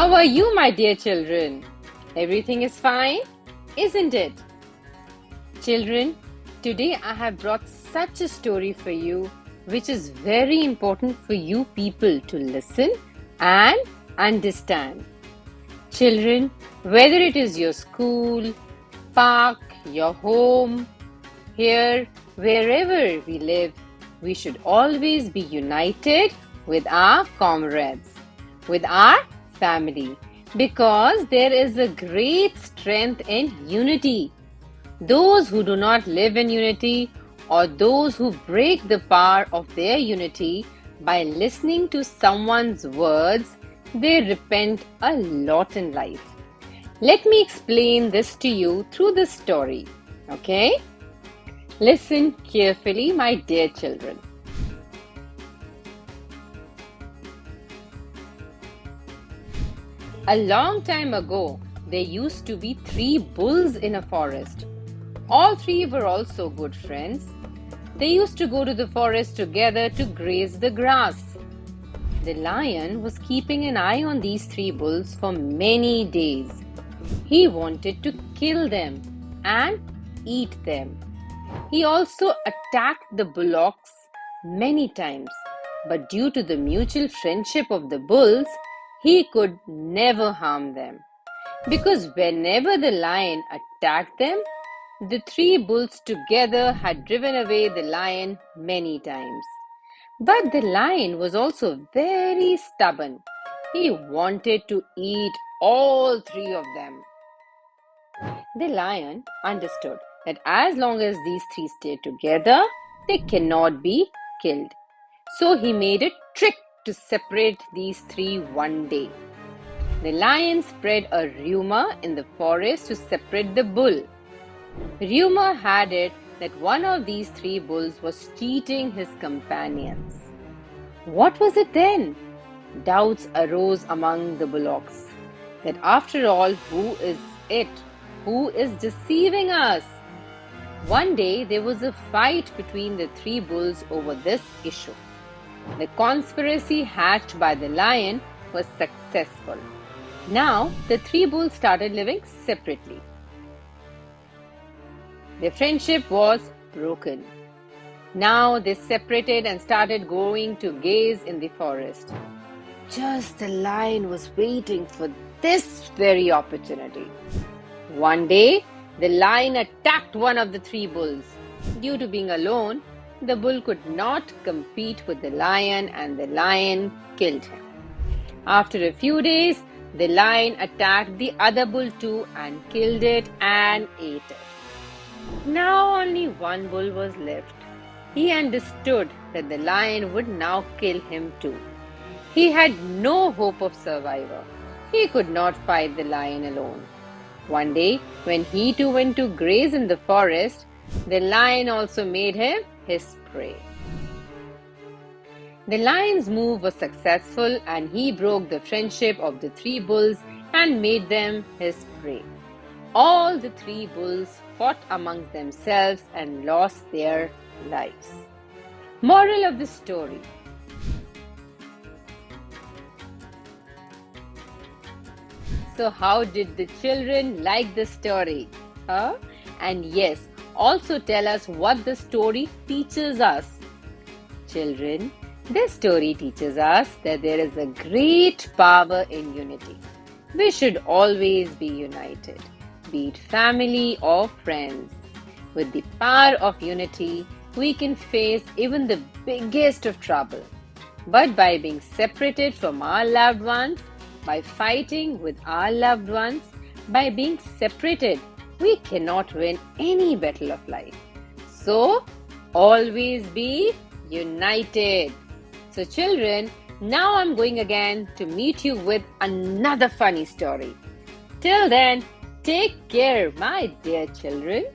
How are you, my dear children? Everything is fine, isn't it? Children, today I have brought such a story for you, which is very important for you people to listen and understand. Children, whether it is your school, park, your home, here, wherever we live, we should always be united with our comrades, with our family, because there is a great strength in unity. Those who do not live in unity, or those who break the power of their unity by listening to someone's words, they repent a lot in life. Let me explain this to you through this story, okay? Listen carefully, my dear children. A long time ago, there used to be 3 bulls in a forest. All 3 were also good friends. They used to go to the forest together to graze the grass. The lion was keeping an eye on these 3 bulls for many days. He wanted to kill them and eat them. He also attacked the bullocks many times, but due to the mutual friendship of the bulls, he could never harm them. Because whenever the lion attacked them, the 3 bulls together had driven away the lion many times. But the lion was also very stubborn. He wanted to eat all 3 of them. The lion understood that as long as these 3 stay together, they cannot be killed. So he made a trick to separate these 3 one day. The lion spread a rumor in the forest to separate the bull. Rumor had it that one of these 3 bulls was cheating his companions. What was it then? Doubts arose among the bullocks that after all, who is it? Who is deceiving us? One day there was a fight between the 3 bulls over this issue. The conspiracy hatched by the lion was successful. Now the 3 bulls started living separately. Their friendship was broken. Now they separated and started going to gaze in the forest. Just the lion was waiting for this very opportunity. One day, the lion attacked one of the 3 bulls. Due to being alone, the bull could not compete with the lion and the lion killed him. After a few days, the lion attacked the other bull too and killed it and ate it. Now only one bull was left. He understood that the lion would now kill him too. He had no hope of survival. He could not fight the lion alone. One day, when he too went to graze in the forest, the lion also made him his prey. The lion's move was successful and he broke the friendship of the 3 bulls and made them his prey. All the 3 bulls fought amongst themselves and lost their lives. Moral of the story: so how did the children like the story? And yes, also tell us what the story teaches us. Children, this story teaches us that there is a great power in unity. We should always be united, be it family or friends. With the power of unity, we can face even the biggest of trouble. But by being separated from our loved ones, by fighting with our loved ones, by being separated, we cannot win any battle of life. So, always be united. So children, now I'm going again to meet you with another funny story. Till then, take care, my dear children.